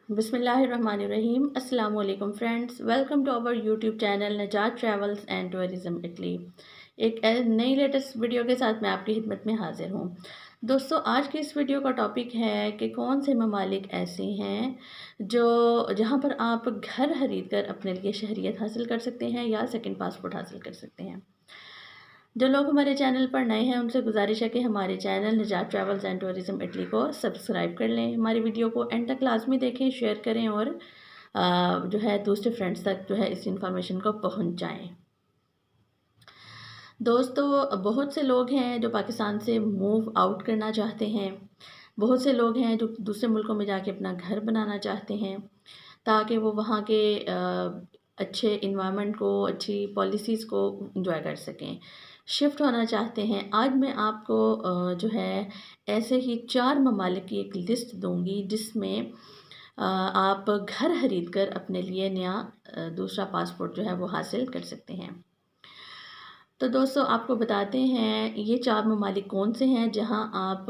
बिस्मिल्लाहिर्रहमानिर्रहीम। अस्सलाम वालेकुम friends, welcome to our YouTube channel Najat travels and tourism Italy. एक नई लेटेस्ट वीडियो के साथ मैं आपकी खिदमत में हाजिर हूँ। दोस्तों, आज की इस वीडियो का टॉपिक है कि कौन से ममालिक ऐसे हैं जो जहाँ पर आप घर खरीद कर अपने लिए शहरियत हासिल कर सकते हैं या सेकंड पासपोर्ट हासिल कर सकते हैं। जो लोग हमारे चैनल पर नए हैं उनसे गुजारिश है कि हमारे चैनल निजात ट्रैवल्स एंड टूरिज़्म इटली को सब्सक्राइब कर लें। हमारी वीडियो को एंड तक लाजमी देखें, शेयर करें और जो है दूसरे फ्रेंड्स तक जो है इस इंफॉर्मेशन को पहुंचाएं। दोस्तों, बहुत से लोग हैं जो पाकिस्तान से मूव आउट करना चाहते हैं। बहुत से लोग हैं जो दूसरे मुल्कों में जाके अपना घर बनाना चाहते हैं ताकि वो वहाँ के अच्छे इन्वायरमेंट को, अच्छी पॉलिसीज़ को इंजॉय कर सकें, शिफ्ट होना चाहते हैं। आज मैं आपको जो है ऐसे ही 4 ममालिक की एक लिस्ट दूंगी जिसमें आप घर खरीद कर अपने लिए नया दूसरा पासपोर्ट जो है वो हासिल कर सकते हैं। तो दोस्तों, आपको बताते हैं ये 4 ममालिक कौन से हैं जहां आप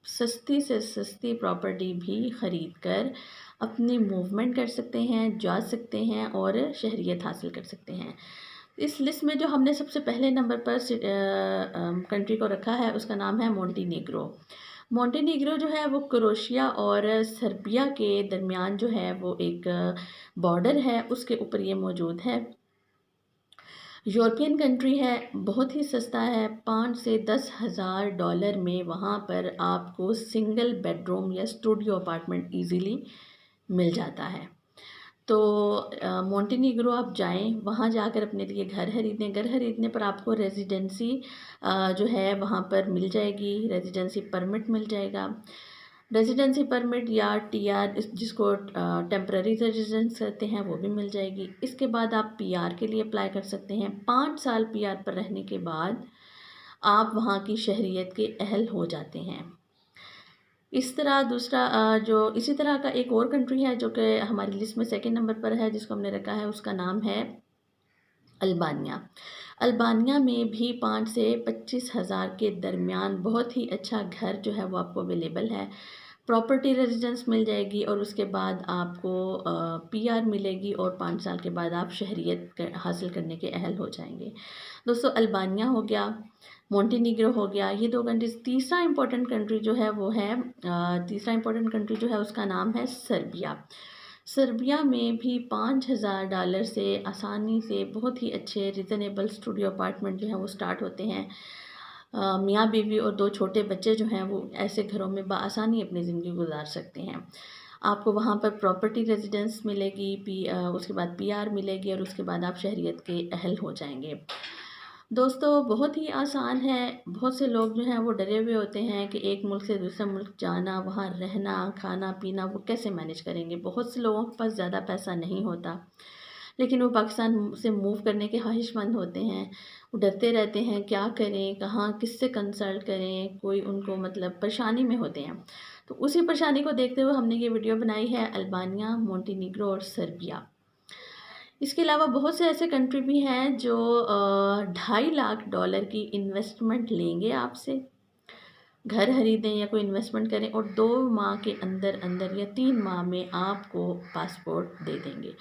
सस्ती से सस्ती प्रॉपर्टी भी ख़रीद कर अपनी मूवमेंट कर सकते हैं, जा सकते हैं और शहरियत हासिल कर सकते हैं। इस लिस्ट में जो हमने सबसे पहले नंबर पर कंट्री को रखा है उसका नाम है मोंटीनीग्रो। मोंटीनीग्रो जो है वो क्रोएशिया और सर्बिया के दरमियान जो है वो एक बॉर्डर है, उसके ऊपर ये मौजूद है। यूरोपियन कंट्री है, बहुत ही सस्ता है। 5 से 10,000 डॉलर में वहाँ पर आपको सिंगल बेडरूम या स्टूडियो अपार्टमेंट इजीली मिल जाता है। तो मोंटीनीग्रो आप जाएं, वहाँ जाकर अपने लिए घर खरीदें। घर खरीदने पर आपको रेजिडेंसी जो है वहाँ पर मिल जाएगी, रेजिडेंसी परमिट मिल जाएगा। रेजिडेंसी परमिट या टीआर जिसको टेम्पररी रेजिडेंस कहते हैं वो भी मिल जाएगी। इसके बाद आप पीआर के लिए अप्लाई कर सकते हैं। 5 साल पीआर पर रहने के बाद आप वहाँ की शहरियत के अहल हो जाते हैं। इस तरह दूसरा जो इसी तरह का एक और कंट्री है जो कि हमारी लिस्ट में सेकंड नंबर पर है, जिसको हमने रखा है, उसका नाम है अल्बानिया। अल्बानिया में भी 5 से 25,000 के दरमियान बहुत ही अच्छा घर जो है वो आपको अवेलेबल है। प्रॉपर्टी रेजिडेंस मिल जाएगी और उसके बाद आपको पीआर मिलेगी और 5 साल के बाद आप शहरियत हासिल करने के अहल हो जाएंगे। दोस्तों, अल्बानिया हो गया, मोंटीनीग्रो हो गया, ये 2 कंट्रीज। तीसरा इंपॉर्टेंट कंट्री जो है वो है तीसरा इंपॉर्टेंट कंट्री जो है उसका नाम है सर्बिया। सर्बिया में भी 5,000 डॉलर से आसानी से बहुत ही अच्छे रिजनेबल स्टूडियो अपार्टमेंट जो हैं वो स्टार्ट होते हैं। मियाँ बीवी और 2 छोटे बच्चे जो हैं वो ऐसे घरों में बआसानी अपनी ज़िंदगी गुजार सकते हैं। आपको वहाँ पर प्रॉपर्टी रेजिडेंस मिलेगी, उसके बाद पीआर मिलेगी और उसके बाद आप शहरियत के अहल हो जाएंगे। दोस्तों, बहुत ही आसान है। बहुत से लोग जो हैं वो डरे हुए होते हैं कि एक मुल्क से दूसरे मुल्क जाना, वहाँ रहना, खाना पीना वो कैसे मैनेज करेंगे। बहुत से लोगों के पास ज़्यादा पैसा नहीं होता, लेकिन वो पाकिस्तान से मूव करने के ख्वाहिशमंद होते हैं। वो डरते रहते हैं क्या करें, कहाँ किससे कंसल्ट करें, कोई उनको मतलब परेशानी में होते हैं। तो उसी परेशानी को देखते हुए हमने ये वीडियो बनाई है, अल्बानिया, मोंटीनीग्रो और सर्बिया। इसके अलावा बहुत से ऐसे कंट्री भी हैं जो 2.5 लाख डॉलर की इन्वेस्टमेंट लेंगे आपसे, घर खरीदें या कोई इन्वेस्टमेंट करें और 2 माह के अंदर अंदर या 3 माह में आपको पासपोर्ट दे देंगे।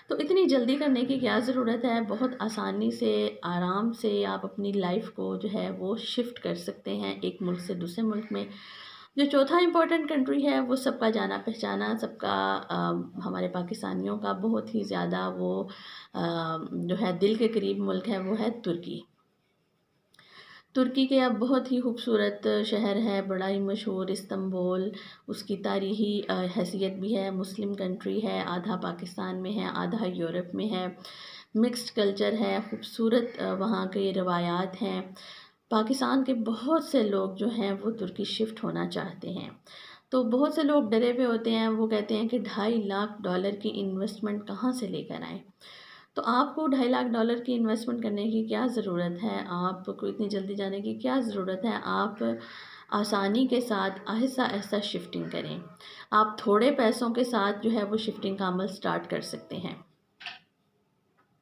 तो इतनी जल्दी करने की क्या ज़रूरत है, बहुत आसानी से, आराम से आप अपनी लाइफ को जो है वो शिफ्ट कर सकते हैं एक मुल्क से दूसरे मुल्क में। जो चौथा इम्पॉर्टेंट कंट्री है वो सबका जाना पहचाना, सबका हमारे पाकिस्तानियों का बहुत ही ज़्यादा वो जो है दिल के करीब मुल्क है, वो है तुर्की। तुर्की के अब बहुत ही खूबसूरत शहर है, बड़ा ही मशहूर इस्तांबुल। उसकी तारीख़ी हैसियत भी है, मुस्लिम कंट्री है, आधा पाकिस्तान में है, आधा यूरोप में है, मिक्स्ड कल्चर है, खूबसूरत वहाँ के रवायात हैं। पाकिस्तान के बहुत से लोग जो हैं वो तुर्की शिफ्ट होना चाहते हैं। तो बहुत से लोग डरे हुए होते हैं, वो कहते हैं कि 2.5 लाख डॉलर की इन्वेस्टमेंट कहाँ से लेकर आएँ। तो आपको 2.5 लाख डॉलर की इन्वेस्टमेंट करने की क्या ज़रूरत है, आपको इतनी जल्दी जाने की क्या ज़रूरत है। आप आसानी के साथ आहिस्ता आहिस्ता शिफ्टिंग करें। आप थोड़े पैसों के साथ जो है वो शिफ्टिंग का अमल स्टार्ट कर सकते हैं।